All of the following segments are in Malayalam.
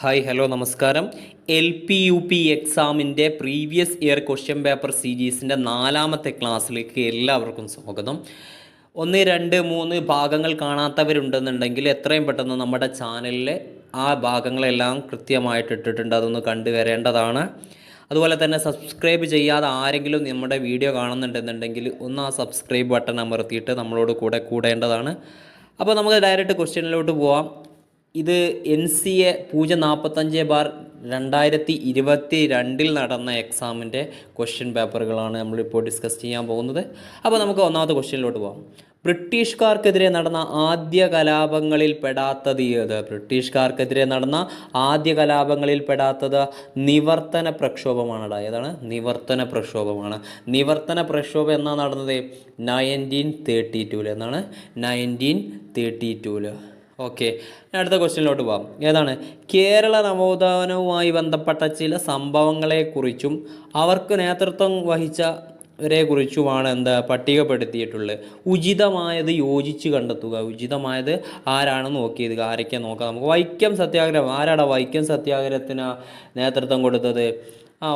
ഹായ് ഹലോ നമസ്കാരം. LP UP എക്സാമിൻ്റെ പ്രീവിയസ് ഇയർ ക്വസ്റ്റ്യൻ പേപ്പർ സീരീസിൻ്റെ 4ാമത്തെ ക്ലാസ്സിലേക്ക് എല്ലാവർക്കും സ്വാഗതം. 1, 2, 3 ഭാഗങ്ങൾ കാണാത്തവരുണ്ടെന്നുണ്ടെങ്കിൽ എത്രയും പെട്ടെന്ന് നമ്മുടെ ചാനലിൽ ആ ഭാഗങ്ങളെല്ലാം കൃത്യമായിട്ട് ഇട്ടിട്ടുണ്ട്, അതൊന്ന് കണ്ടു വരേണ്ടതാണ്. അതുപോലെ തന്നെ സബ്സ്ക്രൈബ് ചെയ്യാതെ ആരെങ്കിലും നമ്മുടെ വീഡിയോ കാണുന്നുണ്ടെന്നുണ്ടെങ്കിൽ ഒന്ന് ആ സബ്സ്ക്രൈബ് ബട്ടൺ അമർത്തിയിട്ട് നമ്മളോട് കൂടേണ്ടതാണ്. അപ്പോൾ നമുക്ക് ഡയറക്റ്റ് ക്വസ്റ്റ്യനിലോട്ട് പോവാം. ഇത് NCA 045/2022 നടന്ന എക്സാമിൻ്റെ ക്വസ്റ്റ്യൻ പേപ്പറുകളാണ് നമ്മളിപ്പോൾ ഡിസ്കസ് ചെയ്യാൻ പോകുന്നത്. അപ്പോൾ നമുക്ക് ഒന്നാമത്തെ ക്വസ്റ്റ്യനിലോട്ട് പോകാം. ബ്രിട്ടീഷുകാർക്കെതിരെ നടന്ന ആദ്യ കലാപങ്ങളിൽ പെടാത്തത് ഏത്? ബ്രിട്ടീഷുകാർക്കെതിരെ നടന്ന ആദ്യ കലാപങ്ങളിൽ പെടാത്തത് നിവർത്തന പ്രക്ഷോഭമാണ്. ഏതാണ്? നിവർത്തന പ്രക്ഷോഭമാണ്. നിവർത്തന പ്രക്ഷോഭം എന്നാണ് നടന്നത്? 1932. എന്നാണ്? 1932. ഓക്കെ, അടുത്ത ക്വസ്റ്റ്യനിലോട്ട് പോകാം. ഏതാണ്? കേരള നവോത്ഥാനവുമായി ബന്ധപ്പെട്ട ചില സംഭവങ്ങളെക്കുറിച്ചും അവർക്ക് നേതൃത്വം വഹിച്ചവരെ കുറിച്ചുമാണ് പട്ടികപ്പെടുത്തിയിട്ടുള്ളത്. ഉചിതമായത് യോജിച്ച് കണ്ടെത്തുക. ഉചിതമായത് ആരാണെന്ന് നോക്കിയത്? ആരൊക്കെ നോക്കാം നമുക്ക്. വൈക്കം സത്യാഗ്രഹം. ആരാണ് വൈക്കം സത്യാഗ്രഹത്തിന് നേതൃത്വം കൊടുത്തത്?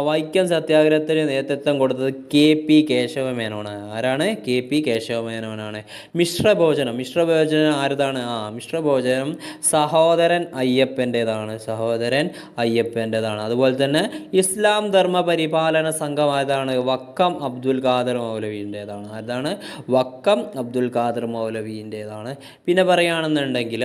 വൈക്കം സത്യാഗ്രഹത്തിന് നേതൃത്വം കൊടുത്തത് KP കേശവമേനോനാണ്. ആരാണ്? KP കേശവമേനോനാണ്. മിശ്രഭോജനം ആരതാണ്? മിശ്രഭോജനം സഹോദരൻ അയ്യപ്പൻ്റെതാണ്. അതുപോലെ തന്നെ ഇസ്ലാം ധർമ്മ പരിപാലന സംഘം ആയതാണ്? വക്കം അബ്ദുൽ ഖാദർ മൗലവീൻ്റേതാണ്. ആരതാണ്? വക്കം അബ്ദുൽ ഖാദർ മൗലവീൻ്റേതാണ്. പിന്നെ പറയുകയാണെന്നുണ്ടെങ്കിൽ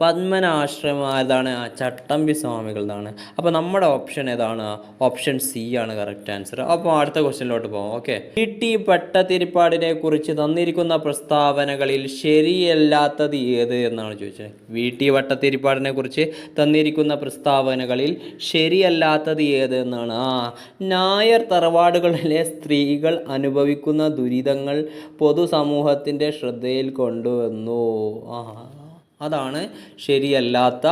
പത്മനാശ്രമം ആയതാണ്? ചട്ടമ്പി സ്വാമികളാണ്. അപ്പോൾ നമ്മുടെ ഓപ്ഷൻ ഏതാണ്? ഓപ്ഷൻ C ആണ് കറക്റ്റ് ആൻസർ. അപ്പോൾ അടുത്ത ക്വസ്റ്റ്യനിലോട്ട് പോകാം. ഓക്കെ, VT ഭട്ടതിരിപ്പാടിനെ കുറിച്ച് തന്നിരിക്കുന്ന പ്രസ്താവനകളിൽ ശരിയല്ലാത്തത് ഏത് എന്നാണ് ചോദിച്ചത്. VT ഭട്ടതിരിപ്പാടിനെ കുറിച്ച് തന്നിരിക്കുന്ന പ്രസ്താവനകളിൽ ശരിയല്ലാത്തത് ഏത് എന്നാണ്. നായർ തറവാടുകളിലെ സ്ത്രീകൾ അനുഭവിക്കുന്ന ദുരിതങ്ങൾ പൊതുസമൂഹത്തിൻ്റെ ശ്രദ്ധയിൽ കൊണ്ടുവന്നു. അതാണ് ശരിയല്ലാത്ത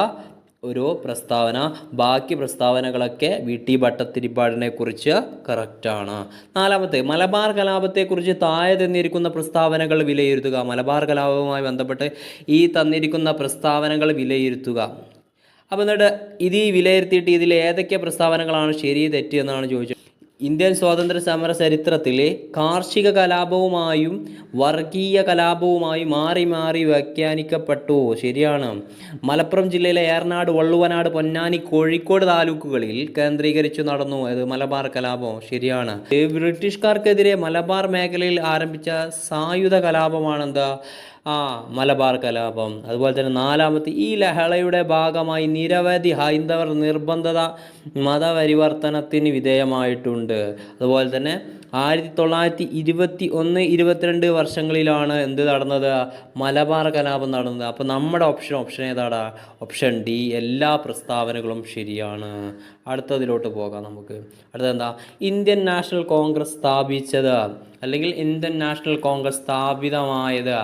ഒരു പ്രസ്താവന. ബാക്കി പ്രസ്താവനകളൊക്കെ VT ഭട്ടതിരിപ്പാടിനെ കുറിച്ച് കറക്റ്റാണ്. 4ാമത്തെ, മലബാർ കലാപത്തെക്കുറിച്ച് താഴെ തന്നിരിക്കുന്ന പ്രസ്താവനകൾ വിലയിരുത്തുക. മലബാർ കലാപവുമായി ബന്ധപ്പെട്ട് ഈ തന്നിരിക്കുന്ന പ്രസ്താവനകൾ വിലയിരുത്തുക. അപ്പോൾ എന്നിട്ട് ഇത് വിലയിരുത്തിയിട്ട് ഇതിൽ ഏതൊക്കെ പ്രസ്താവനകളാണ് ശരി തെറ്റ് എന്നാണ് ചോദിച്ചത്. ഇന്ത്യൻ സ്വാതന്ത്ര്യ സമര ചരിത്രത്തിൽ കാർഷിക കലാപവുമായും വർഗീയ കലാപവുമായും മാറി മാറി വ്യാഖ്യാനിക്കപ്പെട്ടു. ശരിയാണ്. മലപ്പുറം ജില്ലയിലെ ഏറനാട്, വള്ളുവനാട്, പൊന്നാനി, കോഴിക്കോട് താലൂക്കുകളിൽ കേന്ദ്രീകരിച്ചു നടന്നു മലബാർ കലാപം. ശരിയാണ്. ബ്രിട്ടീഷുകാർക്കെതിരെ മലബാർ മേഖലയിൽ ആരംഭിച്ച സായുധ കലാപമാണ് മലബാർ കലാപം. അതുപോലെ തന്നെ 4ാമത്തെ, ഈ ലഹളയുടെ ഭാഗമായി നിരവധി ഹൈന്ദവർ നിർബന്ധിത മതപരിവർത്തനത്തിന് വിധേയമായിട്ടുണ്ട്. അതുപോലെ തന്നെ 1921-22 വർഷങ്ങളിലാണ് നടന്നത്? മലബാർ കലാപം നടന്നത്. അപ്പോൾ നമ്മുടെ ഓപ്ഷൻ ഏതാണ്? Option D. എല്ലാ പ്രസ്താവനകളും ശരിയാണ്. അടുത്തതിലോട്ട് പോകാം നമുക്ക്. അടുത്തതെന്താ? ഇന്ത്യൻ നാഷണൽ കോൺഗ്രസ് സ്ഥാപിച്ചത്, അല്ലെങ്കിൽ ഇന്ത്യൻ നാഷണൽ കോൺഗ്രസ് സ്ഥാപിതമായത്.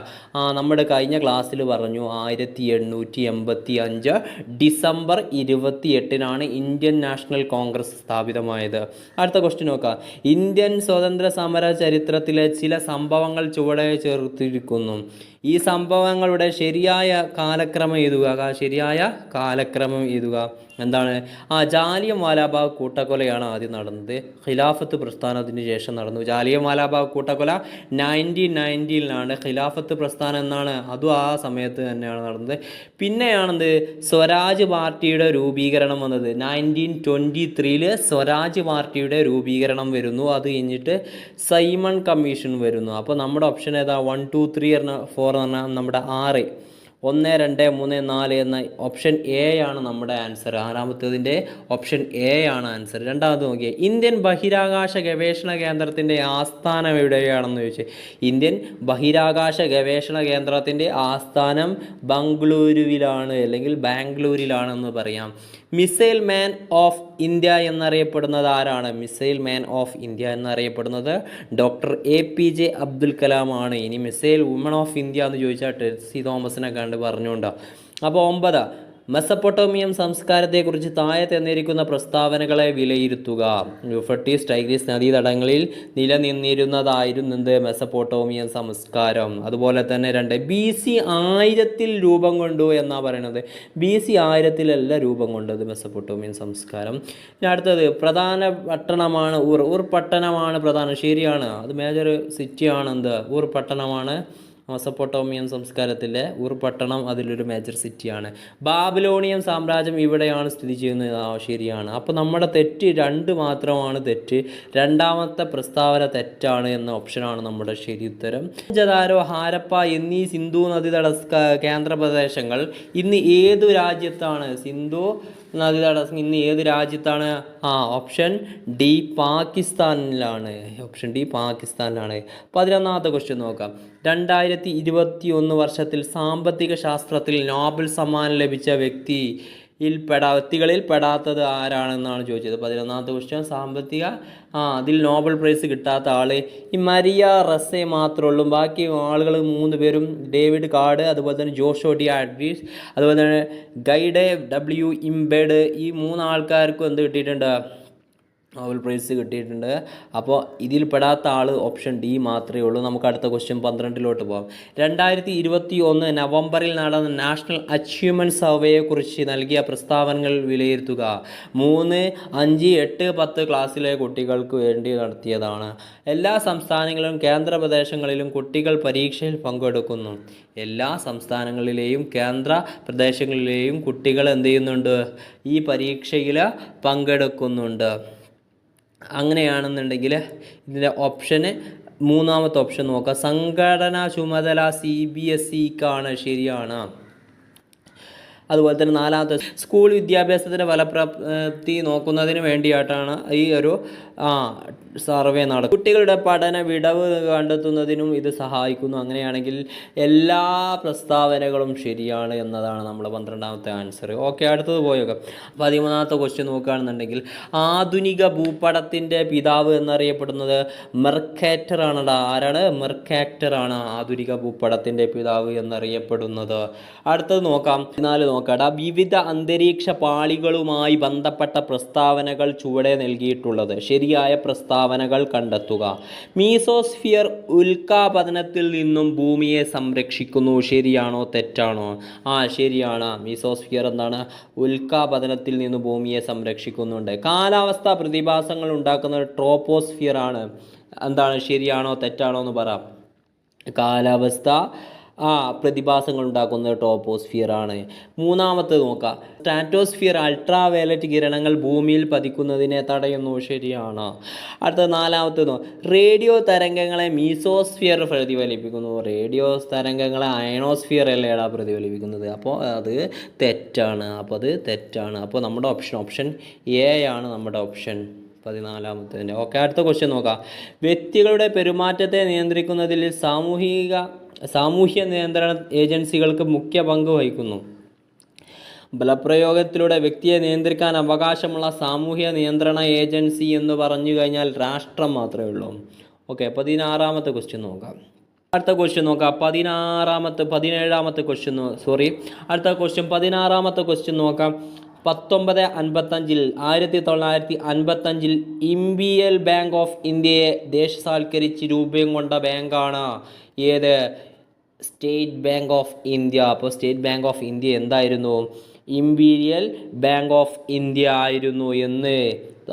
നമ്മുടെ കഴിഞ്ഞ ക്ലാസ്സിൽ പറഞ്ഞു 1885 ഡിസംബർ 28-നാണ് ഇന്ത്യൻ നാഷണൽ കോൺഗ്രസ് സ്ഥാപിതമായത്. അടുത്ത ക്വസ്റ്റ്യൻ നോക്കാം. ഇന്ത്യൻ സ്വതന്ത്ര സമര ചരിത്രത്തിലെ ചില സംഭവങ്ങൾ ചുവടെ ചേർത്തിരിക്കുന്നു. ഈ സംഭവങ്ങളുടെ ശരിയായ കാലക്രമം എഴുതുക. എന്താണ്? ജാലിയൻ വാലാബാഗ് കൂട്ടക്കൊലയാണ് ആദ്യം നടന്നത്. ഖിലാഫത്ത് പ്രസ്ഥാനത്തിന് ശേഷം നടന്നു. ജാലിയൻ വാലാബാഗ് കൂട്ടക്കൊല 1990-ലാണ്. ഖിലാഫത്ത് പ്രസ്ഥാനം എന്നാണ്, അതും ആ സമയത്ത് തന്നെയാണ് നടന്നത്. പിന്നെയാണെന്ത്? സ്വരാജ് പാർട്ടിയുടെ രൂപീകരണം വന്നത്. 1923 സ്വരാജ് പാർട്ടിയുടെ രൂപീകരണം വരുന്നു. അത് കഴിഞ്ഞിട്ട് സൈമൺ കമ്മീഷൻ വരുന്നു. അപ്പോൾ നമ്മുടെ ഓപ്ഷൻ ഏതാ? 1, 2, 3, 4 എന്ന് പറഞ്ഞാൽ നമ്മുടെ 6, 1, 2, 3, 4 എന്ന ഓപ്ഷൻ A ആണ് നമ്മുടെ ആൻസർ. 6ാമത്തേതിൻ്റെ ഓപ്ഷൻ A ആണ് ആൻസർ. 2ാമത് നോക്കിയാൽ ഇന്ത്യൻ ബഹിരാകാശ ഗവേഷണ കേന്ദ്രത്തിൻ്റെ ആസ്ഥാനം എവിടെയാണെന്ന് ചോദിച്ചാൽ, ഇന്ത്യൻ ബഹിരാകാശ ഗവേഷണ കേന്ദ്രത്തിൻ്റെ ആസ്ഥാനം ബംഗളൂരുവിലാണ്, അല്ലെങ്കിൽ ബാംഗ്ലൂരിലാണെന്ന് പറയാം. മിസൈൽ മാൻ ഓഫ് ഇന്ത്യ എന്നറിയപ്പെടുന്നത് ആരാണ്? മിസൈൽ മാൻ ഓഫ് ഇന്ത്യ എന്നറിയപ്പെടുന്നത് ഡോക്ടർ APJ അബ്ദുൽ കലാം ആണ്. ഇനി മിസൈൽ വുമൺ ഓഫ് ഇന്ത്യ എന്ന് ചോദിച്ചാൽ ടെസ്സി തോമസിനെ കണ്ട് പറഞ്ഞുകൊണ്ടാണ്. അപ്പോൾ 9, മെസപ്പൊട്ടോമിയൻ സംസ്കാരത്തെക്കുറിച്ച് താഴെ തന്നിരിക്കുന്ന പ്രസ്താവനകളെ വിലയിരുത്തുക. യൂഫ്രട്ടീസ് ടൈഗ്രീസ് നദീതടങ്ങളിൽ നിലനിന്നിരുന്നതായിരുന്നു എന്ത് മെസപ്പൊട്ടോമിയൻ സംസ്കാരം. അതുപോലെ തന്നെ 2 BC 1000 രൂപം കൊണ്ടു എന്നാണ് പറയുന്നത്. BC 1000 രൂപം കൊണ്ടത് മെസപ്പൊട്ടോമിയൻ സംസ്കാരം. ഇനി അടുത്തത് പ്രധാന പട്ടണമാണ് ഊർ പട്ടണമാണ് പ്രധാനം. ശരിയാണ്, അത് മേജർ സിറ്റിയാണ്. എന്ത് ഊർ പട്ടണമാണ് മെസപ്പൊട്ടോമിയൻ സംസ്കാരത്തിലെ ഊർ പട്ടണം, അതിലൊരു മേജർ സിറ്റിയാണ്. ബാബിലോണിയൻ സാമ്രാജ്യം ഇവിടെയാണ് സ്ഥിതി ചെയ്യുന്നത്. ശരിയാണ്. അപ്പോൾ നമ്മുടെ തെറ്റ് 2 മാത്രമാണ് തെറ്റ്. രണ്ടാമത്തെ പ്രസ്താവന തെറ്റാണ് എന്ന ഓപ്ഷനാണ് നമ്മുടെ ശരി ഉത്തരം. മോഹൻജദാരോ, ഹാരപ്പ എന്നീ സിന്ധു നദീതട കേന്ദ്ര പ്രദേശങ്ങൾ ഇന്ന് ഏതു രാജ്യത്താണ്? സിന്ധു നദീതടസ്സം ഇന്ന് ഏത് രാജ്യത്താണ്? ഓപ്ഷൻ ഡി പാകിസ്ഥാനിലാണ്. ഓപ്ഷൻ ഡി പാകിസ്ഥാനിലാണ്. 11ാമത്തെ ക്വസ്റ്റ്യൻ നോക്കാം. 2021 വർഷത്തിൽ സാമ്പത്തിക ശാസ്ത്രത്തിൽ നോബൽ സമ്മാനം ലഭിച്ച വ്യക്തികളിൽ പെടാത്തത് ആരാണെന്നാണ് ചോദിച്ചത്. 11ാമത്തെ ക്വസ്റ്റ്യൻ സാമ്പത്തിക അതിൽ നോബൽ പ്രൈസ് കിട്ടാത്ത ആൾ ഈ മരിയ റസ്സേ മാത്രമേ ഉള്ളൂ. ബാക്കി ആളുകൾ 3 പേരും ഡേവിഡ് കാർഡ്, അതുപോലെ തന്നെ ജോഷോ ഡി ആഡ്രീസ്, അതുപോലെ തന്നെ ഗൈഡെ W ഇംബേഡ്, ഈ 3 ആൾക്കാർക്കും എന്ത് കിട്ടിയിട്ടുണ്ട്? നോബൽ പ്രൈസ് കിട്ടിയിട്ടുണ്ട്. അപ്പോൾ ഇതിൽ പെടാത്ത ആൾ ഓപ്ഷൻ ഡി മാത്രമേ ഉള്ളൂ. നമുക്ക് അടുത്ത ക്വസ്റ്റ്യൻ 12ലോട്ട് പോകാം. 2021 നവംബറിൽ നടന്ന നാഷണൽ അച്ചീവ്മെൻറ്റ് സർവേയെക്കുറിച്ച് നൽകിയ പ്രസ്താവനകൾ വിലയിരുത്തുക. 3, 5, 8, 10 ക്ലാസ്സിലെ കുട്ടികൾക്ക് വേണ്ടി നടത്തിയതാണ്. എല്ലാ സംസ്ഥാനങ്ങളിലും കേന്ദ്ര പ്രദേശങ്ങളിലും കുട്ടികൾ പരീക്ഷയിൽ പങ്കെടുക്കുന്നു. എല്ലാ സംസ്ഥാനങ്ങളിലെയും കേന്ദ്ര പ്രദേശങ്ങളിലെയും കുട്ടികൾ എന്ത് ചെയ്യുന്നുണ്ട്? ഈ പരീക്ഷയിൽ പങ്കെടുക്കുന്നുണ്ട്. അങ്ങനെയാണെന്നുണ്ടെങ്കിൽ ഇതിൻ്റെ ഓപ്ഷന് 3ാമത്തെ ഓപ്ഷൻ നോക്കുക. സംഘടനാ ചുമതല CBSEക്കാണ്. ശരിയാണ്. അതുപോലെ തന്നെ 4ാമത്തെ സ്കൂൾ വിദ്യാഭ്യാസത്തിൻ്റെ ഫലപ്രാപ്തി നോക്കുന്നതിന് വേണ്ടിയിട്ടാണ് ഈ ഒരു സർവേ നടക്കും. കുട്ടികളുടെ പഠന വിടവ് കണ്ടെത്തുന്നതിനും ഇത് സഹായിക്കുന്നു. അങ്ങനെയാണെങ്കിൽ എല്ലാ പ്രസ്താവനകളും ശരിയാണ് എന്നതാണ് നമ്മുടെ 12ാമത്തെ ആൻസർ. ഓക്കെ, അടുത്തത് പോയേക്കാം. 13ാമത്തെ ക്വസ്റ്റ്യൻ നോക്കുകയാണെന്നുണ്ടെങ്കിൽ ആധുനിക ഭൂപടത്തിൻ്റെ പിതാവ് എന്നറിയപ്പെടുന്നത് മെർക്കാറ്റർ ആണ്. ആരാണ്? മെർക്കാറ്റർ ആണ് ആധുനിക ഭൂപടത്തിൻ്റെ പിതാവ് എന്നറിയപ്പെടുന്നത്. അടുത്തത് നോക്കാം. 14 നോക്കാടാ. വിവിധ അന്തരീക്ഷ പാളികളുമായി ബന്ധപ്പെട്ട പ്രസ്താവനകൾ ചുവടെ നൽകിയിട്ടുള്ളത്. ശരിയായ പ്രസ്താവനകൾ കണ്ടെത്തുക. മീസോസ്ഫിയർ ഉൽക്കാപതനത്തിൽ നിന്നും ഭൂമിയെ സംരക്ഷിക്കുന്നു. ശരിയാണോ തെറ്റാണോ? ശരിയാണ്. മീസോസ്ഫിയർ എന്താണ്? ഉൽക്കാപതനത്തിൽ നിന്ന് ഭൂമിയെ സംരക്ഷിക്കുന്നുണ്ട്. കാലാവസ്ഥാ പ്രതിഭാസങ്ങൾ ഉണ്ടാക്കുന്നത് ട്രോപ്പോസ്ഫിയർ ആണ്. എന്താണ്? ശരിയാണോ തെറ്റാണോ എന്ന് പറ. കാലാവസ്ഥ പ്രതിഭാസങ്ങൾ ഉണ്ടാക്കുന്നത് ട്രോപ്പോസ്ഫിയർ ആണ്. 3ാമത്തേത് നോക്കാം. സ്ട്രാറ്റോസ്ഫിയർ അൾട്രാവയലറ്റ് കിരണങ്ങൾ ഭൂമിയിൽ പതിക്കുന്നതിനെ തടയുന്നു. ശരിയാണ്. അടുത്ത 4ാമത്തേത് റേഡിയോ തരംഗങ്ങളെ മീസോസ്ഫിയർ പ്രതിഫലിപ്പിക്കുന്നു. റേഡിയോ തരംഗങ്ങളെ അയണോസ്ഫിയർ അല്ലേടാ പ്രതിഫലിപ്പിക്കുന്നത്. അപ്പോൾ അത് തെറ്റാണ്. അപ്പോൾ നമ്മുടെ ഓപ്ഷൻ എ ആണ് നമ്മുടെ ഓപ്ഷൻ 14ാമത്തേതിൻ്റെ. ഓക്കെ, അടുത്ത ക്വസ്റ്റ്യൻ നോക്കാം. വ്യക്തികളുടെ പെരുമാറ്റത്തെ നിയന്ത്രിക്കുന്നതിൽ സാമൂഹ്യ നിയന്ത്രണ ഏജൻസികൾക്ക് മുഖ്യ പങ്ക് വഹിക്കുന്നു. ബലപ്രയോഗത്തിലൂടെ വ്യക്തിയെ നിയന്ത്രിക്കാൻ അവകാശമുള്ള സാമൂഹ്യ നിയന്ത്രണ ഏജൻസി എന്ന് പറഞ്ഞു കഴിഞ്ഞാൽ രാഷ്ട്രം മാത്രമേ ഉള്ളൂ. ഓക്കെ, 16ാമത്തെ ക്വസ്റ്റ്യൻ നോക്കാം. അടുത്ത ക്വസ്റ്റ്യൻ നോക്കാം. 17ാമത്തെ ക്വസ്റ്റ്യൻ അടുത്ത ക്വസ്റ്റ്യൻ 16ാമത്തെ ക്വസ്റ്റ്യൻ നോക്കാം. 1955 ഇംപീരിയൽ ബാങ്ക് ഓഫ് ഇന്ത്യയെ ദേശസാൽക്കരിച്ച് രൂപം കൊണ്ട ബാങ്കാണ് ഏത്? State bank of India. അപ്പോൾ സ്റ്റേറ്റ് ബാങ്ക് ഓഫ് ഇന്ത്യ എന്തായിരുന്നു? ഇംപീരിയൽ ബാങ്ക് ഓഫ് ഇന്ത്യ ആയിരുന്നു എന്ന്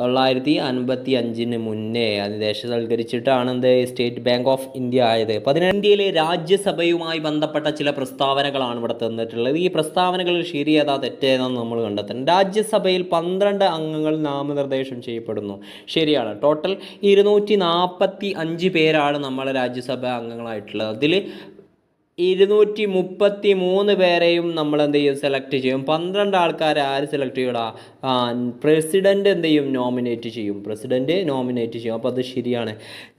1955 മുന്നേ അത് ദേശസാൽക്കരിച്ചിട്ടാണ് എന്ത് സ്റ്റേറ്റ് ബാങ്ക് ഓഫ് ഇന്ത്യ ആയത്. ഇന്ത്യയിലെ രാജ്യസഭയുമായി ബന്ധപ്പെട്ട ചില പ്രസ്താവനകളാണ് ഇവിടെ തന്നിട്ടുള്ളത്. ഈ പ്രസ്താവനകളിൽ ശരിയേതാ തെറ്റേതാന്ന് നമ്മൾ കണ്ടെത്തണം. രാജ്യസഭയിൽ 12 അംഗങ്ങൾ നാമനിർദ്ദേശം ചെയ്യപ്പെടുന്നു. ശരിയാണ്. ടോട്ടൽ 245 പേരാണ് നമ്മളെ രാജ്യസഭ അംഗങ്ങളായിട്ടുള്ളത്. അതിൽ 233 പേരെയും നമ്മൾ എന്ത് ചെയ്യും? സെലക്ട് ചെയ്യും. 12 ആൾക്കാരെ ആര് സെലക്ട് ചെയ്യൂടാ? പ്രസിഡന്റ് എന്ത് ചെയ്യും? നോമിനേറ്റ് ചെയ്യും. അപ്പോൾ അത് ശരിയാണ്.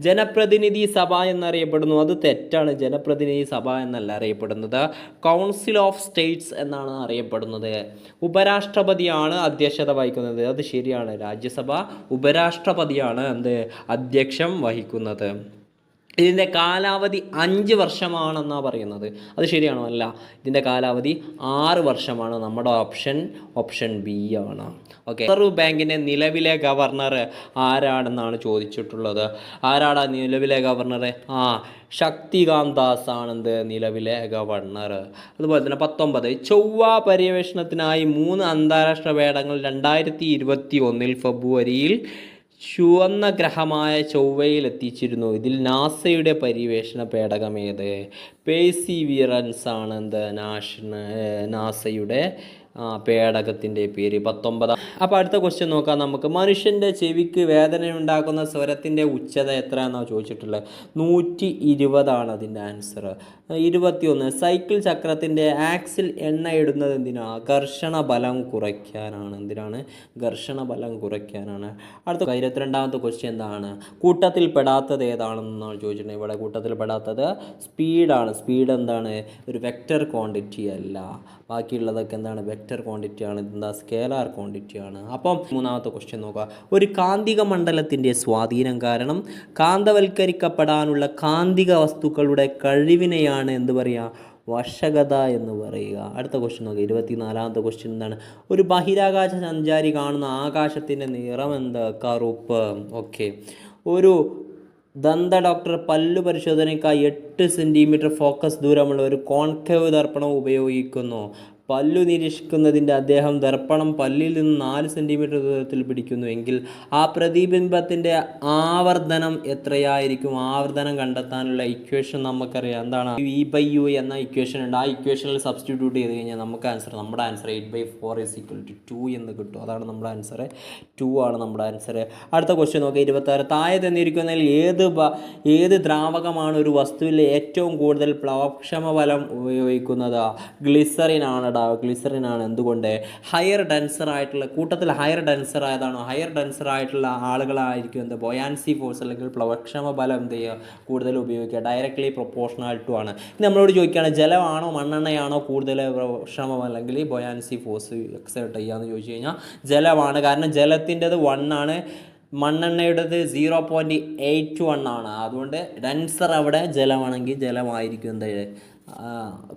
ജനപ്രതിനിധി സഭ എന്നറിയപ്പെടുന്നു. അത് തെറ്റാണ്. ജനപ്രതിനിധി സഭ എന്നല്ല അറിയപ്പെടുന്നത്. കൗൺസിൽ ഓഫ് സ്റ്റേറ്റ്സ് എന്നാണ് അറിയപ്പെടുന്നത്. ഉപരാഷ്ട്രപതിയാണ് അധ്യക്ഷത വഹിക്കുന്നത്. അത് ശരിയാണ്. രാജ്യസഭ ഉപരാഷ്ട്രപതിയാണ് അധ്യക്ഷം വഹിക്കുന്നത്. ഇതിൻ്റെ കാലാവധി 5 വർഷമാണെന്നാണ് പറയുന്നത്. അത് ശരിയാണോ? അല്ല, ഇതിൻ്റെ കാലാവധി 6 വർഷമാണ്. നമ്മുടെ ഓപ്ഷൻ ബി ആണ്. ഓക്കെ. റിസർവ് ബാങ്കിൻ്റെ നിലവിലെ ഗവർണർ ആരാണെന്നാണ് ചോദിച്ചിട്ടുള്ളത്. ആരാടാ നിലവിലെ ഗവർണർ? ശക്തികാന്ത് ദാസ് ആണെന്ത് നിലവിലെ ഗവർണർ. അതുപോലെ തന്നെ 19 ചൊവ്വ പര്യവേഷണത്തിനായി 3 അന്താരാഷ്ട്ര പേടകങ്ങൾ 2021 ഫെബ്രുവരിയിൽ ചുവന്ന ഗ്രഹമായ ചൊവ്വയിൽ എത്തിച്ചിരുന്നു. ഇതിൽ നാസയുടെ പര്യവേഷണ പേടകം ഏത്? പേഴ്സീവിയറൻസ് ആണ് എന്ത് നാസയുടെ പേടകത്തിൻ്റെ പേര്. 19. അപ്പോൾ അടുത്ത ക്വസ്റ്റ്യൻ നോക്കാം നമുക്ക്. മനുഷ്യൻ്റെ ചെവിക്ക് വേദനയുണ്ടാക്കുന്ന സ്വരത്തിൻ്റെ ഉച്ചത എത്രയാണെന്നാണ് ചോദിച്ചിട്ടുള്ളത്. 120 അതിൻ്റെ ആൻസർ. 21 സൈക്കിൾ ചക്രത്തിൻ്റെ ആക്സിൽ എണ്ണ ഇടുന്നത് എന്തിനാണ്? ഘർഷണ ബലം കുറയ്ക്കാനാണ്. എന്തിനാണ്? ഘർഷണ ബലം കുറയ്ക്കാനാണ്. അടുത്ത 22ാമത്തെ ക്വസ്റ്റ്യൻ എന്താണ്? കൂട്ടത്തിൽ പെടാത്തത് ഏതാണെന്നാണ് ചോദിച്ചിട്ടുള്ളത്. ഇവിടെ കൂട്ടത്തിൽ പെടാത്തത് സ്പീഡാണ്. സ്പീഡ് എന്താണ്? ഒരു വെക്റ്റർ ക്വാണ്ടിറ്റി അല്ല. ബാക്കിയുള്ളതൊക്കെ എന്താണ്? വെക്റ്റർ ക്വാണ്ടിറ്റി ആണ്. ഇതെന്താ? സ്കേലാർ ക്വാണ്ടിറ്റി ആണ്. അപ്പം 3ാമത്തെ ക്വസ്റ്റ്യൻ നോക്കുക. ഒരു കാന്തിക മണ്ഡലത്തിൻ്റെ സ്വാധീനം കാരണം കാന്തവൽക്കരിക്കപ്പെടാനുള്ള കാന്തിക വസ്തുക്കളുടെ കഴിവിനെയാണ് എന്ത് പറയുക? വശകത എന്ന് പറയുക. അടുത്ത ക്വസ്റ്റ്യൻ നോക്കുക. 24ാമത്തെ ക്വസ്റ്റ്യൻ എന്താണ്? ഒരു ബഹിരാകാശ സഞ്ചാരി കാണുന്ന ആകാശത്തിൻ്റെ നിറം എന്താ? കറുപ്പ്. ഓക്കെ. ഒരു ദന്ത ഡോക്ടർ പല്ലു പരിശോധനയ്ക്കായി 8 സെൻറ്റിമീറ്റർ ഫോക്കസ് ദൂരമുള്ള ഒരു കോൺകേവ് ദർപ്പണം ഉപയോഗിക്കുന്നു. പല്ലു നിരീക്ഷിക്കുന്നതിൻ്റെ അദ്ദേഹം ദർപ്പണം പല്ലിൽ നിന്ന് 4 സെൻറ്റിമീറ്റർ ദൂരത്തിൽ പിടിക്കുന്നു എങ്കിൽ ആ പ്രതിബിംബത്തിൻ്റെ ആവർത്തനം എത്രയായിരിക്കും? ആവർത്തനം കണ്ടെത്താനുള്ള ഇക്വേഷൻ നമുക്കറിയാം. എന്താണ്? V/U എന്ന ഇക്വേഷൻ ഉണ്ട്. ആ ഇക്വേഷനിൽ സബ്സ്റ്റിറ്റ്യൂട്ട് ചെയ്ത് കഴിഞ്ഞാൽ നമ്മുടെ ആൻസർ 8/4 = 2 എന്ന് കിട്ടും. അതാണ് നമ്മുടെ ആൻസർ. 2 ആണ് നമ്മുടെ ആൻസർ. അടുത്ത ക്വസ്റ്റ്യൻ നോക്കുക. 26 താഴെ തന്നിരിക്കുന്നതിൽ ഏത് ദ്രാവകമാണ് ഒരു വസ്തുവിലെ ഏറ്റവും കൂടുതൽ പ്ലവക്ഷമ ബലം ഉപയോഗിക്കുന്നത്? ഗ്ലിസറിൻ ആണ്. ഗ്ലിസറിൻ ആണ്. എന്തുകൊണ്ട്? ഹയർ ഡെൻസർ ആയിട്ടുള്ള കൂട്ടത്തിൽ ഹയർ ഡെൻസർ ആയിട്ടുള്ള ആളുകളായിരിക്കും എന്ത്? ബൊയാൻസി ഫോഴ്സ് അല്ലെങ്കിൽ പ്ലവക്ഷമ ബലം എന്ത് ചെയ്യുക? കൂടുതൽ ഉപയോഗിക്കുക. ഡയറക്ട്ലി പ്രൊപ്പോർഷണൽ ടു ആണ്. ഇനി നമ്മളോട് ചോദിക്കുകയാണ് ജലമാണോ മണ്ണെണ്ണയാണോ കൂടുതൽ പ്ലവക്ഷമം അല്ലെങ്കിൽ ബൊയാൻസി ഫോഴ്സ് എക്സേർട്ട് ചെയ്യാന്ന് ചോദിച്ചു കഴിഞ്ഞാൽ ജലമാണ്. കാരണം ജലത്തിൻ്റെത് 1 ആണ്, മണ്ണെണ്ണയുടേത് 0.81 ആണ്. അതുകൊണ്ട് ഡെൻസർ അവിടെ ജലമാണെങ്കിൽ ജലമായിരിക്കും എന്ത്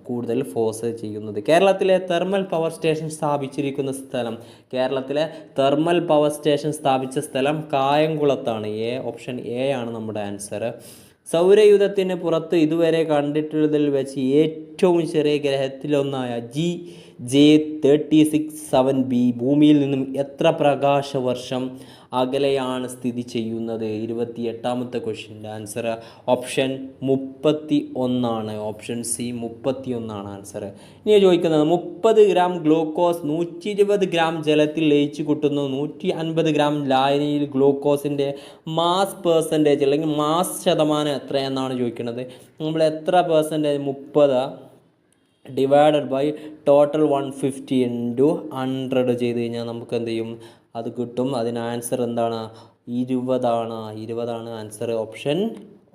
കൂടുതൽ ഫോഴ്സ് ചെയ്യുന്നത്. കേരളത്തിലെ തെർമൽ പവർ സ്റ്റേഷൻ സ്ഥാപിച്ച സ്ഥലം കായംകുളത്താണ്. ഓപ്ഷൻ എ ആണ് നമ്മുടെ ആൻസർ. സൗരയൂഥത്തിന് പുറത്ത് ഇതുവരെ കണ്ടിട്ടുള്ളതിൽ വെച്ച് ഏറ്റവും ചെറിയ ഗ്രഹത്തിലൊന്നായ J367b ഭൂമിയിൽ നിന്നും എത്ര പ്രകാശവർഷം അകലെയാണ് സ്ഥിതി ചെയ്യുന്നത്? 28ാമത്തെ ക്വസ്റ്റ്യൻ്റെ ആൻസർ ഓപ്ഷൻ 31 ആണ്. ഓപ്ഷൻ സി 31 ആണ് ആൻസർ. ഇനി ചോദിക്കുന്നത് 30 ഗ്രാം ഗ്ലൂക്കോസ് 120 ഗ്രാം ജലത്തിൽ ലയിച്ചു കിട്ടുന്നു. 150 ഗ്രാം ലായനിയിൽ ഗ്ലൂക്കോസിൻ്റെ മാസ് പെർസെൻറ്റേജ് അല്ലെങ്കിൽ മാസ് ശതമാനം എത്രയെന്നാണ് ചോദിക്കുന്നത്. നമ്മൾ എത്ര പെർസെൻറ്റേജ്? 30 ഡിവൈഡഡ് ബൈ ടോട്ടൽ 150 × 100 ചെയ്ത് കഴിഞ്ഞാൽ നമുക്ക് എന്ത് ചെയ്യും? അത് കിട്ടും. അതിന് ആൻസർ എന്താണ്? 20 ആണ് ആൻസർ.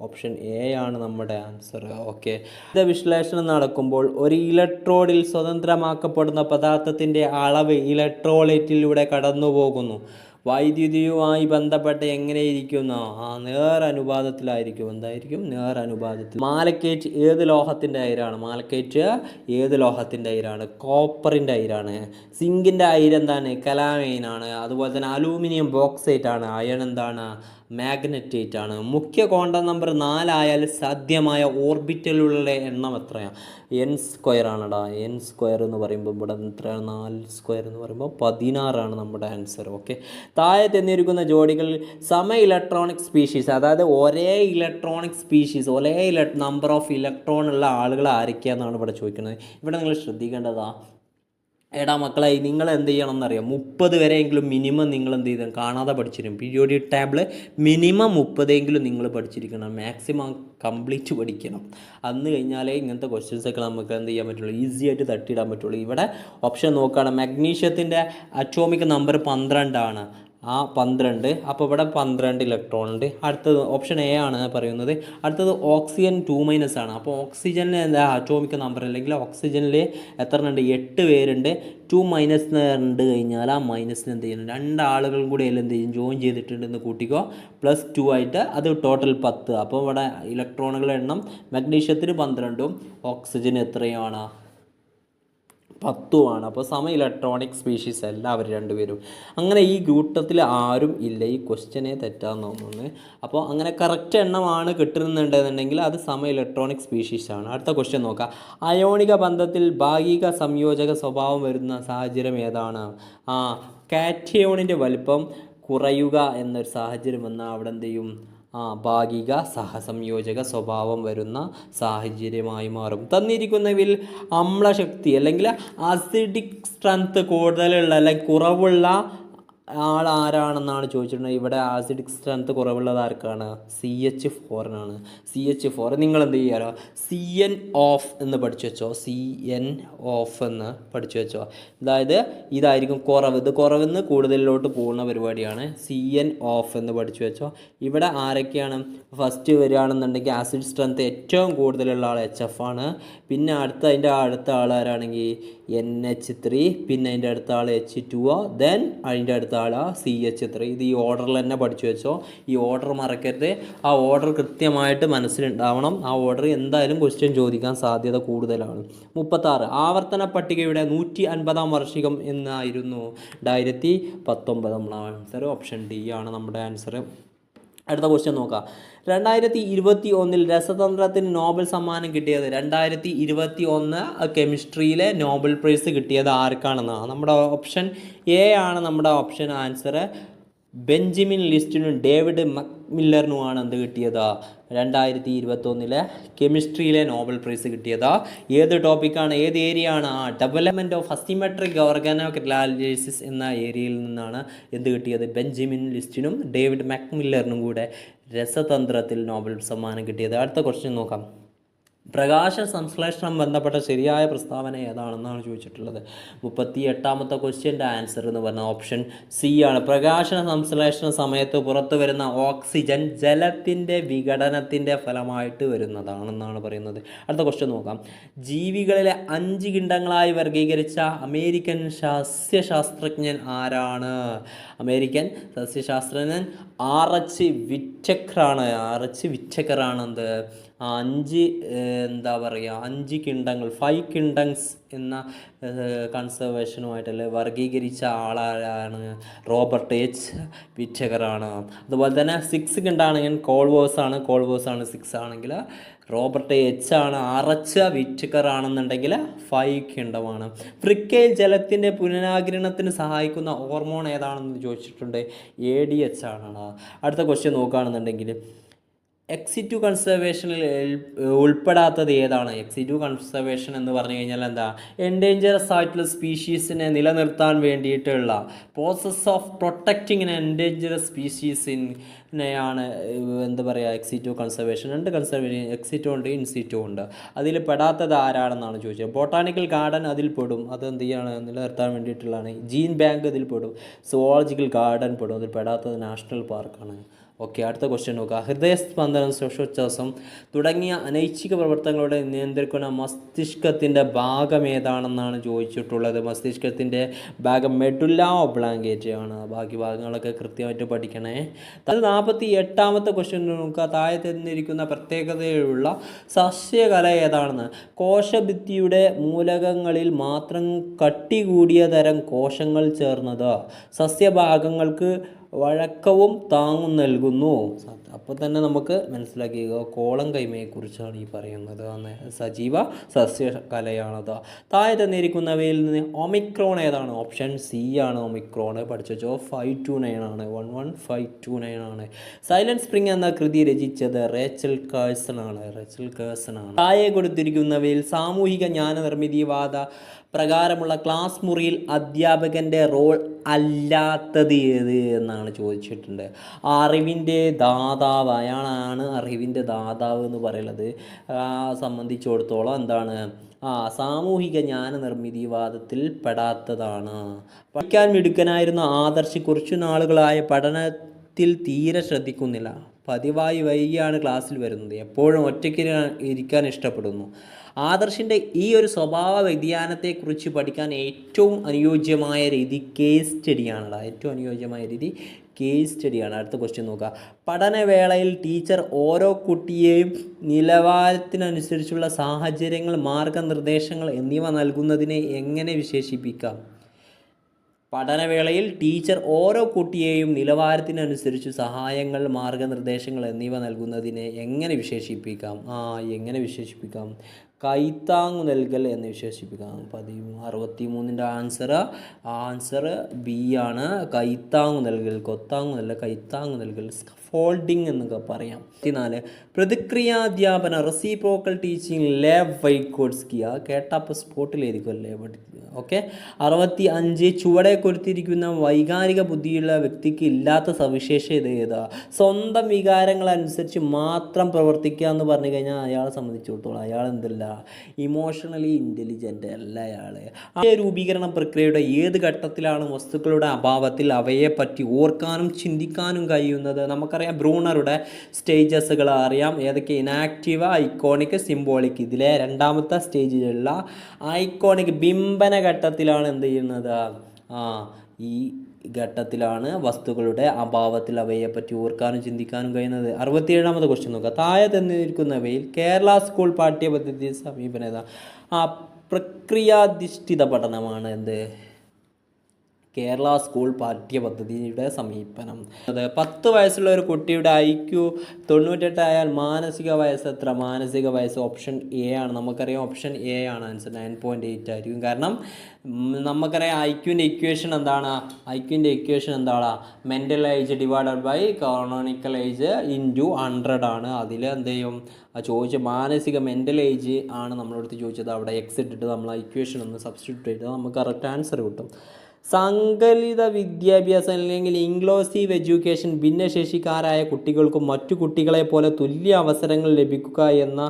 ഓപ്ഷൻ എ ആണ് നമ്മുടെ ആൻസർ. ഓക്കെ. ഇത് വിശ്ലേഷണം നടക്കുമ്പോൾ ഒരു ഇലക്ട്രോഡിൽ സ്വതന്ത്രമാക്കപ്പെടുന്ന പദാർത്ഥത്തിൻ്റെ അളവ് ഇലക്ട്രോലൈറ്റിലൂടെ കടന്നു പോകുന്നു. വൈദ്യുതിയുമായി ബന്ധപ്പെട്ട് എങ്ങനെയിരിക്കുന്നു? നേരനുപാതത്തിലായിരിക്കും. എന്തായിരിക്കും? നേരനുപാതത്തിൽ. മാലക്കേറ്റ് ഏത് ലോഹത്തിൻ്റെ അയിരാണ്? ഏത് ലോഹത്തിൻ്റെ അയിരാണ്? കോപ്പറിൻ്റെ അയിരാണ്. സിങ്കിൻ്റെ അയിര് എന്താണ്? കലാമൈനാണ്. അതുപോലെ തന്നെ അലൂമിനിയം ബോക്സൈറ്റ് ആണ്. അയൺ എന്താണ്? മാഗ്നറ്റൈറ്റ് ആണ്. മുഖ്യ ക്വാണ്ടം നമ്പർ 4 ആയാൽ സാധ്യമായ ഓർബിറ്റലുകളുടെ എണ്ണം എത്രയാണ്? n² ആണടാ. n² എന്ന് പറയുമ്പോൾ ഇവിടെ എത്രയാണ്? 4² എന്ന് പറയുമ്പോൾ 16 ആണ് നമ്മുടെ ആൻസർ. ഓക്കെ. താഴെ തന്നിരിക്കുന്ന ജോഡികളിൽ ഇലക്ട്രോണിക് സ്പീഷീസ്, അതായത് ഒരേ നമ്പർ ഓഫ് ഇലക്ട്രോൺ ഉള്ള ആളുകൾ ആരൊക്കെയാണെന്നാണ് ഇവിടെ ചോദിക്കുന്നത്. ഇവിടെ നിങ്ങൾ ശ്രദ്ധിക്കേണ്ടതാ. എടാ മക്കളെ, നിങ്ങൾ എന്ത് ചെയ്യണം എന്നറിയാം? 30 വരെയെങ്കിലും മിനിമം നിങ്ങൾ എന്ത് ചെയ്താൽ കാണാതെ പഠിച്ചിരിക്കും. പീരിയോഡിക് ടേബിൾ മിനിമം 30 നിങ്ങൾ പഠിച്ചിരിക്കണം. മാക്സിമം കംപ്ലീറ്റ് പഠിക്കണം. അന്ന് കഴിഞ്ഞാലേ ഇങ്ങനത്തെ ക്വസ്റ്റ്യൻസൊക്കെ നമുക്ക് എന്ത് ചെയ്യാൻ പറ്റുള്ളൂ? ഈസി ആയിട്ട് തട്ടിയിടാൻ പറ്റുള്ളൂ. ഇവിടെ ഓപ്ഷൻ നോക്കുകയാണ്. മഗ്നീഷ്യത്തിൻ്റെ അറ്റോമിക് നമ്പർ 12 ആണ്. ആ 12. അപ്പോൾ ഇവിടെ 12 ഇലക്ട്രോൺ ഉണ്ട്. അടുത്തത് ഓപ്ഷൻ എ ആണ് പറയുന്നത്. അടുത്തത് ഓക്സിജൻ 2- ആണ്. അപ്പോൾ ഓക്സിജനിൽ എന്താ അറ്റോമിക് നമ്പർ അല്ലെങ്കിൽ ഓക്സിജനിൽ എത്ര ഉണ്ട്? 8 പേരുണ്ട്. 2- കണ്ട് കഴിഞ്ഞാൽ ആ മൈനസിന് എന്ത് ചെയ്യുന്നു? 2 ആളുകളും കൂടി അതിൽ എന്ത് ചെയ്യും? ജോയിൻ ചെയ്തിട്ടുണ്ടെന്ന് കൂട്ടിക്കോ. +2 ആയിട്ട് അത് ടോട്ടൽ 10. അപ്പോൾ ഇവിടെ ഇലക്ട്രോണുകളുടെ എണ്ണം മഗ്നീഷ്യത്തിന് 12ഉം ഓക്സിജന് എത്രയാണ്? 10 അപ്പോൾ ഇലക്ട്രോണിക് സ്പീഷീസ് അല്ല അവർ രണ്ടുപേരും. അങ്ങനെ ഈ കൂട്ടത്തിൽ ആരും ഇല്ല. ഈ ക്വസ്റ്റ്യനെ തെറ്റാന്ന് തോന്നുന്നു. അപ്പോൾ അങ്ങനെ കറക്റ്റ് എണ്ണമാണ് കിട്ടുന്നുണ്ടെന്നുണ്ടെങ്കിൽ അത് ഇലക്ട്രോണിക് സ്പീഷീസാണ്. അടുത്ത ക്വസ്റ്റ്യൻ നോക്കാം. അയോണിക ബന്ധത്തിൽ ഭാഗിക സംയോജക സ്വഭാവം വരുന്ന സാഹചര്യം ഏതാണ്? കാറ്റയോണിൻ്റെ വലിപ്പം കുറയുക എന്നൊരു സാഹചര്യം വന്നാൽ അവിടെ എന്ത് ചെയ്യും? ഭാഗിക സഹസംയോജക സ്വഭാവം വരുന്ന സാഹചര്യമായി മാറും. തന്നിരിക്കുന്നവയിൽ അമ്ലശക്തി അല്ലെങ്കിൽ അസിഡിക് സ്ട്രെങ്ത് കൂടുതലുള്ള അല്ലെങ്കിൽ കുറവുള്ള ആരാണെന്നാണ് ചോദിച്ചിട്ടുണ്ടെങ്കിൽ ഇവിടെ ആസിഡിക് സ്ട്രെങ്ത് കുറവുള്ളത് ആർക്കാണ്? CH4 CH4 നിങ്ങൾ എന്ത് ചെയ്യാറോ? CN ഓഫ് എന്ന് പഠിച്ചു വെച്ചോ. CN ഓഫ് എന്ന് പഠിച്ചു വെച്ചോ. അതായത് ഇതായിരിക്കും കുറവ്. ഇത് കുറവെന്ന് കൂടുതലിലോട്ട് പോകുന്ന പരിപാടിയാണ്. CN ഓഫ് എന്ന് പഠിച്ചു വെച്ചോ. ഇവിടെ ആരൊക്കെയാണ് ഫസ്റ്റ് വരികയാണെന്നുണ്ടെങ്കിൽ ആസിഡ് സ്ട്രെങ്ത് ഏറ്റവും കൂടുതലുള്ള ആൾ HF ആണ്. പിന്നെ അതിൻ്റെ അടുത്ത ആൾ ആരാണെങ്കിൽ NH3. പിന്നെ അതിൻ്റെ അടുത്ത ആൾ H2O. ദെൻ അതിൻ്റെ അടുത്ത ആൾ CH3. ഇത് ഈ ഓർഡറിൽ തന്നെ പഠിച്ചു വെച്ചോ. ഈ ഓർഡർ മറക്കരുത്. ആ ഓർഡർ കൃത്യമായിട്ട് മനസ്സിലുണ്ടാവണം. ആ ഓർഡർ എന്തായാലും ക്വസ്റ്റ്യൻ ചോദിക്കാൻ സാധ്യത കൂടുതലാണ്. 36 ആവർത്തന പട്ടികയുടെ 150-ാം വാർഷികം എന്നായിരുന്നു? 2019. നമ്മുടെ ആൻസർ ഓപ്ഷൻ ഡി ആണ് നമ്മുടെ ആൻസർ. അടുത്ത ക്വസ്റ്റ്യൻ നോക്കാം. 2021 രസതന്ത്രത്തിന് നോബൽ സമ്മാനം കിട്ടിയത് 2021 കെമിസ്ട്രിയിലെ നോബൽ പ്രൈസ് കിട്ടിയത് ആർക്കാണെന്നാണ്? നമ്മുടെ ഓപ്ഷൻ എ ആണ് നമ്മുടെ ഓപ്ഷൻ ആൻസർ. ബെഞ്ചമിൻ ലിസ്റ്റിനും ഡേവിഡ് മക്മില്ലറിനുമാണ് എന്ത് കിട്ടിയത്? 2021 കെമിസ്ട്രിയിലെ നോബൽ പ്രൈസ് കിട്ടിയത്. ഏത് ടോപ്പിക്കാണ്? ഏത് ഏരിയ ആണ്? ഡെവലപ്മെൻറ്റ് ഓഫ് അസിമെട്രിക് ഓർഗാനോക്ലാലിസിസ് എന്ന ഏരിയയിൽ നിന്നാണ് എന്ത് കിട്ടിയത്? ബെഞ്ചമിൻ ലിസ്റ്റിനും ഡേവിഡ് മക്മില്ലറിനും കൂടെ രസതന്ത്രത്തിൽ നോബൽ സമ്മാനം കിട്ടിയത്. അടുത്ത ക്വസ്റ്റ്യൻ നോക്കാം. പ്രകാശ സംശ്ലേഷണം ബന്ധപ്പെട്ട ശരിയായ പ്രസ്താവന ഏതാണെന്നാണ് ചോദിച്ചിട്ടുള്ളത്. 38-ാമത്തെ ക്വസ്റ്റ്യൻ്റെ ആൻസർ എന്ന് പറഞ്ഞാൽ ഓപ്ഷൻ സി ആണ്. പ്രകാശ സംശ്ലേഷണ സമയത്ത് പുറത്തു വരുന്ന ഓക്സിജൻ ജലത്തിൻ്റെ വിഘടനത്തിൻ്റെ ഫലമായിട്ട് വരുന്നതാണെന്നാണ് പറയുന്നത്. അടുത്ത ക്വസ്റ്റ്യൻ നോക്കാം. ജീവികളിലെ 5 ഖണ്ഡങ്ങളായി വർഗീകരിച്ച അമേരിക്കൻ സസ്യശാസ്ത്രജ്ഞൻ ആരാണ്? അമേരിക്കൻ സസ്യശാസ്ത്രജ്ഞൻ RH വിറ്റക്കറാണ്. RH വിറ്റക്കറാണ് എന്ത് 5 ഖണ്ഡങ്ങൾ 5 കിങ്ഡംസ് എന്ന കൺസർവേഷനുമായിട്ടല്ലേ വർഗീകരിച്ച ആളാരാണ്? Robert H വിറ്റക്കറാണ്. അതുപോലെ തന്നെ 6 ഖണ്ഡാണെങ്കിൽ കോൾവേഴ്സാണ് 6 ആണെങ്കിൽ റോബർട്ട് H ആണ്. RH വിറ്റക്കർ ആണെന്നുണ്ടെങ്കിൽ 5 ഖണ്ഡമാണ്. വൃക്കയിൽ ജലത്തിൻ്റെ പുനരാഗിരണത്തിന് സഹായിക്കുന്ന ഹോർമോൺ ഏതാണെന്ന് ചോദിച്ചിട്ടുണ്ട്. ADH ആണ്. അടുത്ത ക്വസ്റ്റ്യൻ നോക്കുകയാണെന്നുണ്ടെങ്കിൽ എക്സിറ്റു കൺസർവേഷനിൽ ഉൾപ്പെടാത്തത് ഏതാണ്? എക്സിറ്റു കൺസർവേഷൻ എന്ന് പറഞ്ഞു കഴിഞ്ഞാൽ എന്താ? എൻഡേഞ്ചറസ് ആയിട്ടുള്ള സ്പീഷീസിനെ നിലനിർത്താൻ വേണ്ടിയിട്ടുള്ള പ്രോസസ് ഓഫ് പ്രൊട്ടക്റ്റിംഗ് എൻഡേഞ്ചറസ് സ്പീഷീസിനെയാണ് എന്താ പറയുക എക്സിറ്റു കൺസർവേഷൻ. 2 കൺസർവേഷൻ എക്സിറ്റോ ഉണ്ട് ഇൻസിറ്റോ ഉണ്ട്. അതിൽ പെടാത്തത് ആരാണെന്നാണ് ചോദിച്ചത്. ബൊട്ടാണിക്കൽ ഗാർഡൻ അതിൽ പെടും. അത് എന്ത് ചെയ്യാണ്? നിലനിർത്താൻ വേണ്ടിയിട്ടുള്ളതാണ്. ജീൻ ബാങ്ക് അതിൽ പെടും. സുവോളജിക്കൽ ഗാർഡൻ പെടും. അതിൽ പെടാത്തത് നാഷണൽ പാർക്കാണ്. ഓക്കെ, അടുത്ത ക്വസ്റ്റ്യൻ നോക്കുക. ഹൃദയസ്പന്ദനം, ശ്വാസോച്ഛ്വാസം തുടങ്ങിയ അനൈച്ഛിക പ്രവർത്തനങ്ങളോടെ നിയന്ത്രിക്കുന്ന മസ്തിഷ്കത്തിൻ്റെ ഭാഗം ഏതാണെന്നാണ് ചോദിച്ചിട്ടുള്ളത്. മസ്തിഷ്കത്തിൻ്റെ ഭാഗം മെഡുല്ല ഒബ്ലാങ്കേറ്റ ആണ്. ബാക്കി ഭാഗങ്ങളൊക്കെ കൃത്യമായിട്ട് പഠിക്കണേ. അത് 48-ാമത്തെ ക്വസ്റ്റ്യൻ നോക്കുക. താഴെ തന്നിരിക്കുന്ന പ്രത്യേകതയുള്ള സസ്യകല ഏതാണെന്ന്? കോശഭിത്തിയുടെ മൂലകങ്ങളിൽ മാത്രം കട്ടി കൂടിയ തരം കോശങ്ങൾ ചേർന്നത് സസ്യഭാഗങ്ങൾക്ക് വഴക്കവും താങ്ങും നൽകുന്നു. അപ്പോൾ തന്നെ നമുക്ക് മനസ്സിലാക്കിയ കോളം കൈമയെക്കുറിച്ചാണ് ഈ പറയുന്നത്. സജീവ സസ്യകലയാണത്. താഴെ തന്നിരിക്കുന്നവയിൽ നിന്ന് ഒമിക്രോൺ ഏതാണ്? ഓപ്ഷൻ സി ആണ് ഒമിക്രോൺ. പഠിച്ചോ. 529 ആണ്. 11529 ആണ്. സൈലന്റ് സ്പ്രിംഗ് എന്ന കൃതി രചിച്ചത് റേച്ചൽ കേഴ്സൺ ആണ്. താഴെ കൊടുത്തിരിക്കുന്നവയിൽ സാമൂഹിക ജ്ഞാന നിർമ്മിതിവാദ പ്രകാരമുള്ള ക്ലാസ് മുറിയിൽ അധ്യാപകൻ്റെ റോൾ അല്ലാത്തത് ഏത് എന്നാണ് ചോദിച്ചിട്ടുണ്ട്. അറിവിൻ്റെ ദാതാവ് അയാളാണ് അറിവിൻ്റെ ദാതാവ് എന്ന് പറയുന്നത്. സംബന്ധിച്ചിടത്തോളം എന്താണ്? സാമൂഹിക ജ്ഞാന നിർമ്മിതിവാദത്തിൽ പെടാത്തതാണ്. പഠിക്കാൻ മിടുക്കനായിരുന്ന ആദർശ് കുറച്ചു നാളുകളായ പഠനത്തിൽ തീരെ ശ്രദ്ധിക്കുന്നില്ല. പതിവായി വൈകിയാണ് ക്ലാസ്സിൽ വരുന്നത്. എപ്പോഴും ഒറ്റയ്ക്ക് ഇരിക്കാൻ ഇഷ്ടപ്പെടുന്നു. ആദർശിൻ്റെ ഈ ഒരു സ്വഭാവ വ്യതിയാനത്തെക്കുറിച്ച് പഠിക്കാൻ ഏറ്റവും അനുയോജ്യമായ രീതി കേസ് സ്റ്റഡിയാണ്. ഏറ്റവും അനുയോജ്യമായ രീതി കേസ് സ്റ്റഡിയാണ്. അടുത്ത ക്വസ്റ്റ്യൻ നോക്കുക. പഠനവേളയിൽ ടീച്ചർ ഓരോ കുട്ടിയെയും നിലവാരത്തിനനുസരിച്ചുള്ള സാഹചര്യങ്ങൾ, മാർഗനിർദ്ദേശങ്ങൾ എന്നിവ നൽകുന്നതിനെ എങ്ങനെ വിശേഷിപ്പിക്കാം? പഠനവേളയിൽ ടീച്ചർ ഓരോ കുട്ടിയെയും നിലവാരത്തിനനുസരിച്ച് സഹായങ്ങൾ, മാർഗനിർദ്ദേശങ്ങൾ എന്നിവ നൽകുന്നതിനെ എങ്ങനെ വിശേഷിപ്പിക്കാം? എങ്ങനെ വിശേഷിപ്പിക്കാം? കൈത്താങ്ങു നൽകൽ എന്ന് വിശേഷിപ്പിക്കാം. 63ൻ്റെ ആൻസർ ബി ആണ്. കൈത്താങ്ങു നൽകൽ. കൊത്താങ്ങു നൽകൽ, കൈത്താങ്ങു നൽകൽ, സ്കഫോൾഡിങ് എന്നൊക്കെ പറയാം. 4 പ്രതിക്രിയാധ്യാപന, റെസിപ്രോക്കൽ ടീച്ചിങ്, ലേവ് വൈക്കോട്സ്കി. കേട്ടപ്പോൾ സ്പോട്ടിലായിരിക്കുമല്ലേ? ഓക്കെ. 65 ചുവടെ കൊടുത്തിരിക്കുന്ന വൈകാരിക ബുദ്ധിയുള്ള വ്യക്തിക്ക് ഇല്ലാത്ത സവിശേഷത ഏതാ? സ്വന്തം വികാരങ്ങളനുസരിച്ച് മാത്രം പ്രവർത്തിക്കുക എന്ന് പറഞ്ഞു കഴിഞ്ഞാൽ അയാളെ സംബന്ധിച്ചിടത്തോളം അയാൾ എന്തല്ല, ഇമോഷണലി ഇൻ്റലിജൻ്റ് അല്ല അയാൾ. രൂപീകരണ പ്രക്രിയയുടെ ഏത് ഘട്ടത്തിലാണ് വസ്തുക്കളുടെ അഭാവത്തിൽ അവയെപ്പറ്റി ഓർക്കാനും ചിന്തിക്കാനും കഴിയുന്നത്? നമുക്കറിയാം ബ്രൂണറുടെ സ്റ്റേജസുകൾ അറിയാം. ഏതൊക്കെ? Inactive, iconic, symbolic. ഇതിലെ രണ്ടാമത്തെ സ്റ്റേജിലുള്ള ഐക്കോണിക് ബിംബന ഘട്ടത്തിലാണ് എന്ത് ചെയ്യുന്നത്? ഈ ഘട്ടത്തിലാണ് വസ്തുക്കളുടെ അഭാവത്തിൽ അവയെപ്പറ്റി ഓർക്കാനും ചിന്തിക്കാനും കഴിയുന്നത്. 67ാമത്തെ ക്വസ്റ്റ്യൻ നോക്കുക. താഴെ തന്നിരിക്കുന്നവയിൽ കേരള സ്കൂൾ പാഠ്യപദ്ധതി സമീപനത പ്രക്രിയാധിഷ്ഠിത പഠനമാണ് എന്ത്? കേരള സ്കൂൾ പാഠ്യപദ്ധതിയുടെ സമീപനം. 10 വയസ്സുള്ള ഒരു കുട്ടിയുടെ IQ 98 ആയാൽ മാനസിക വയസ്സ് എത്ര? മാനസിക വയസ്സ് ഓപ്ഷൻ എ ആണ്. നമുക്കറിയാം ഓപ്ഷൻ എ ആണ് ആൻസർ. 9.8 ആയിരിക്കും. കാരണം നമുക്കറിയാം ഐക്യുവിൻ്റെ ഇക്വേഷൻ എന്താണ്? Mental age divided by canonical age into 100 ആണ്. അതിൽ എന്ത് ചെയ്യും? ചോദിച്ച മാനസിക മെൻ്റൽ ഏജ് ആണ് നമ്മളടുത്ത് ചോദിച്ചത്. അവിടെ എക്സ് ഇട്ടിട്ട് നമ്മൾ ഇക്വേഷൻ ഒന്ന് സബ്സ്റ്റിറ്റ്യൂട്ട് ചെയ്താൽ നമുക്ക് കറക്റ്റ് ആൻസർ കിട്ടും. സങ്കലിത വിദ്യാഭ്യാസം അല്ലെങ്കിൽ ഇൻക്ലൂസീവ് എഡ്യൂക്കേഷൻ ഭിന്നശേഷിക്കാരായ കുട്ടികൾക്കും മറ്റു കുട്ടികളെ പോലെ തുല്യ അവസരങ്ങൾ ലഭിക്കുക എന്ന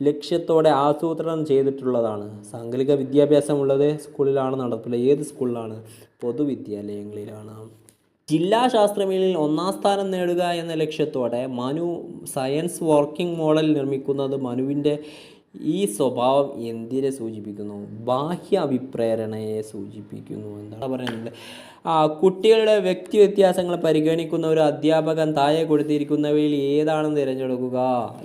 ലക്ഷ്യത്തോടെ ആസൂത്രണം ചെയ്തിട്ടുള്ളതാണ്. സങ്കലിത വിദ്യാഭ്യാസമുള്ളത് സ്കൂളിലാണ് നടത്തുന്നത്. ഏത് സ്കൂളിലാണ്? പൊതുവിദ്യാലയങ്ങളിലാണ്. ജില്ലാ ശാസ്ത്രമേളയിൽ 1ാം സ്ഥാനം നേടുക എന്ന ലക്ഷ്യത്തോടെ മനു സയൻസ് വർക്കിംഗ് മോഡൽ നിർമ്മിക്കുന്നത് മനുവിൻ്റെ ഈ സ്വഭാവം എന്തിനെ സൂചിപ്പിക്കുന്നു? ബാഹ്യ അഭിപ്രേരണയെ സൂചിപ്പിക്കുന്നു. എന്താണ് പറയുന്നത്? കുട്ടികളുടെ വ്യക്തി വ്യത്യാസങ്ങൾ പരിഗണിക്കുന്ന ഒരു അധ്യാപകൻ താഴെ കൊടുത്തിരിക്കുന്നവയിൽ ഏതാണെന്ന് തിരഞ്ഞെടുക്കുക.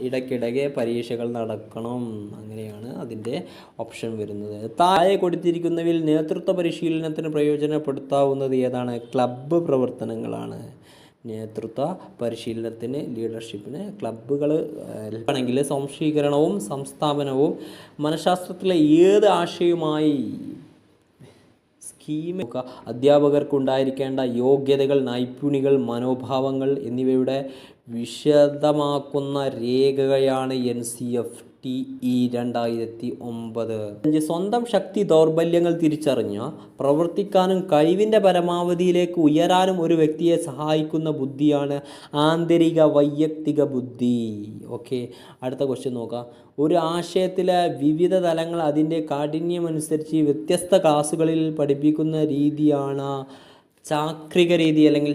ഇടയ്ക്കിടയ്ക്ക് പരീക്ഷകൾ നടക്കണം. അങ്ങനെയാണ് അതിൻ്റെ ഓപ്ഷൻ വരുന്നത്. താഴെ കൊടുത്തിരിക്കുന്നവയിൽ നേതൃത്വ പരിശീലനത്തിന് പ്രയോജനപ്പെടുത്താവുന്നത് ഏതാണ്? ക്ലബ്ബ് പ്രവർത്തനങ്ങളാണ്. നേതൃത്വ പരിശീലനത്തിന്, ലീഡർഷിപ്പിന് ക്ലബ്ബുകൾ ആണെങ്കിൽ സംശീകരണവും സംസ്ഥാപനവും മനഃശാസ്ത്രത്തിലെ ഏത് ആശയവുമായി സ്കീം അധ്യാപകർക്കുണ്ടായിരിക്കേണ്ട യോഗ്യതകൾ, നൈപുണികൾ, മനോഭാവങ്ങൾ എന്നിവയുടെ വിശദമാക്കുന്ന രേഖയാണ് NCFTE 2009. സ്വന്തം ശക്തി ദൗർബല്യങ്ങൾ തിരിച്ചറിഞ്ഞ് പ്രവർത്തിക്കാനും കഴിവിൻ്റെ പരമാവധിയിലേക്ക് ഉയരാനും ഒരു വ്യക്തിയെ സഹായിക്കുന്ന ബുദ്ധിയാണ് ആന്തരിക വൈയക്തിക ബുദ്ധി. ഓക്കെ. അടുത്ത ക്വസ്റ്റ്യൻ നോക്കാം. ഒരു ആശയത്തിലെ വിവിധ തലങ്ങൾ അതിൻ്റെ കാഠിന്യമനുസരിച്ച് വ്യത്യസ്ത ക്ലാസ്സുകളിൽ പഠിപ്പിക്കുന്ന രീതിയാണ് ചാക്രിക രീതി അല്ലെങ്കിൽ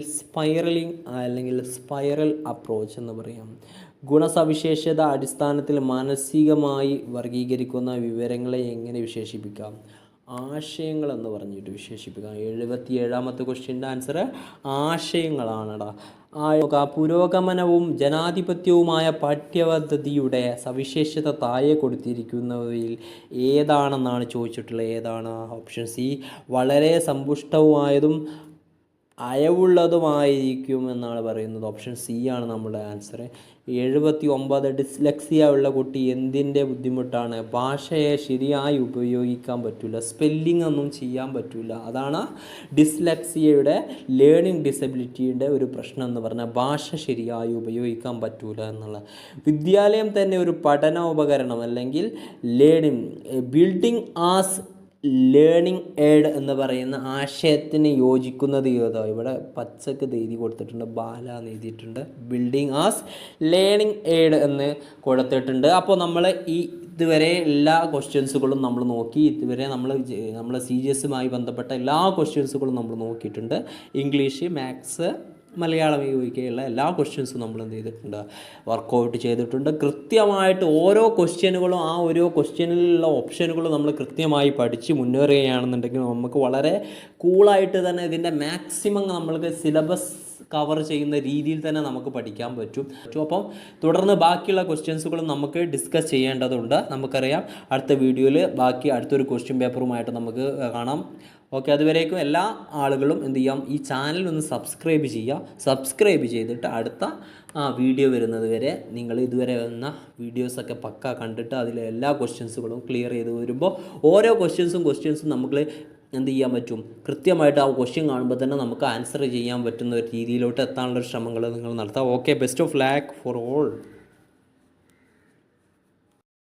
സ്പൈറൽ അപ്രോച്ച് എന്ന് പറയാം. ഗുണസവിശേഷത അടിസ്ഥാനത്തിൽ മാനസികമായി വർഗീകരിക്കുന്ന വിവരങ്ങളെ എങ്ങനെ വിശേഷിപ്പിക്കാം? ആശയങ്ങൾ എന്ന് പറഞ്ഞിട്ട് വിശേഷിപ്പിക്കാം. 77ാമത്തെ ക്വസ്റ്റ്യൻ്റെ ആൻസർ ആശയങ്ങളാണടാ. പുരോഗമനവും ജനാധിപത്യവുമായ പാഠ്യപദ്ധതിയുടെ സവിശേഷത താഴെ കൊടുത്തിരിക്കുന്നവയിൽ ഏതാണെന്നാണ് ചോദിച്ചിട്ടുള്ളത്. ഏതാണ്? Option C. വളരെ സമ്പുഷ്ടവുമായതും അയവുള്ളതുമായിരിക്കും എന്നാണ് പറയുന്നത്. ഓപ്ഷൻ സി ആണ് നമ്മുടെ ആൻസർ. 79 ഡിസ്ലെക്സിയ ഉള്ള കുട്ടി എന്തിൻ്റെ ബുദ്ധിമുട്ടാണ്? ഭാഷയെ ശരിയായി ഉപയോഗിക്കാൻ പറ്റില്ല, സ്പെല്ലിംഗ് ഒന്നും ചെയ്യാൻ പറ്റില്ല. അതാണ് ഡിസ്ലെക്സിയയുടെ ലേണിംഗ് ഡിസബിലിറ്റിയുടെ ഒരു പ്രശ്നം എന്ന് പറഞ്ഞാൽ ഭാഷ ശരിയായി ഉപയോഗിക്കാൻ പറ്റില്ല എന്നുള്ള. വിദ്യാലയം തന്നെ ഒരു പഠന ഉപകരണം അല്ലെങ്കിൽ ബിൽഡിംഗ് ആസ് ലേണിംഗ് എയ്ഡ് എന്ന് പറയുന്ന ആശയത്തിന് യോജിക്കുന്നത് ഏതോ? ഇവിടെ പച്ചക്ക് എഴുതി കൊടുത്തിട്ടുണ്ട്, ബാല എന്ന് എഴുതിയിട്ടുണ്ട്, ബിൽഡിംഗ് ആസ് ലേണിംഗ് എയ്ഡ് എന്ന് കൊടുത്തിട്ടുണ്ട്. അപ്പോൾ നമ്മൾ ഈ ഇതുവരെ എല്ലാ ക്വസ്റ്റ്യൻസുകളും നമ്മൾ നോക്കി. ഇതുവരെ നമ്മൾ CGS-മായി ബന്ധപ്പെട്ട എല്ലാ ക്വസ്റ്റ്യൻസുകളും നമ്മൾ നോക്കിയിട്ടുണ്ട്. ഇംഗ്ലീഷ്, മാത്സ്, മലയാളം ഉപയോഗിക്കുകയുള്ള എല്ലാ ക്വസ്റ്റ്യൻസും നമ്മൾ എന്ത് ചെയ്തിട്ടുണ്ട്, വർക്കൗട്ട് ചെയ്തിട്ടുണ്ട്. കൃത്യമായിട്ട് ഓരോ ക്വസ്റ്റ്യനുകളും ആ ഓരോ ക്വസ്റ്റ്യനിലുള്ള ഓപ്ഷനുകളും നമ്മൾ കൃത്യമായി പഠിച്ച് മുന്നേറുകയാണെന്നുണ്ടെങ്കിൽ നമുക്ക് വളരെ കൂളായിട്ട് തന്നെ ഇതിൻ്റെ മാക്സിമം നമ്മൾക്ക് സിലബസ് കവർ ചെയ്യുന്ന രീതിയിൽ തന്നെ നമുക്ക് പഠിക്കാൻ പറ്റും. അപ്പം തുടർന്ന് ബാക്കിയുള്ള ക്വസ്റ്റ്യൻസുകളും നമുക്ക് ഡിസ്കസ് ചെയ്യേണ്ടതുണ്ട്. നമുക്കറിയാം അടുത്ത വീഡിയോയിൽ ബാക്കി അടുത്തൊരു ക്വസ്റ്റ്യൻ പേപ്പറുമായിട്ട് നമുക്ക് കാണാം. ഓക്കെ, അതുവരേക്കും എല്ലാ ആളുകളും എന്ത് ചെയ്യാം, ഈ ചാനൽ ഒന്ന് സബ്സ്ക്രൈബ് ചെയ്യുക. സബ്സ്ക്രൈബ് ചെയ്തിട്ട് അടുത്ത വീഡിയോ വരുന്നത് വരെ നിങ്ങൾ ഇതുവരെ വന്ന വീഡിയോസൊക്കെ പക്ക കണ്ടിട്ട് അതിലെ എല്ലാ ക്വസ്റ്റ്യൻസുകളും ക്ലിയർ ചെയ്ത് വരുമ്പോൾ ഓരോ ക്വസ്റ്റ്യൻസും നമുക്ക് എന്ത് ചെയ്യാൻ പറ്റും, കൃത്യമായിട്ട് ആ ക്വസ്റ്റ്യൻ കാണുമ്പോൾ തന്നെ നമുക്ക് ആൻസർ ചെയ്യാൻ പറ്റുന്ന ഒരു രീതിയിലോട്ട് എത്താനുള്ള ശ്രമങ്ങൾ നിങ്ങൾ നടത്താം. Okay, best of luck for all.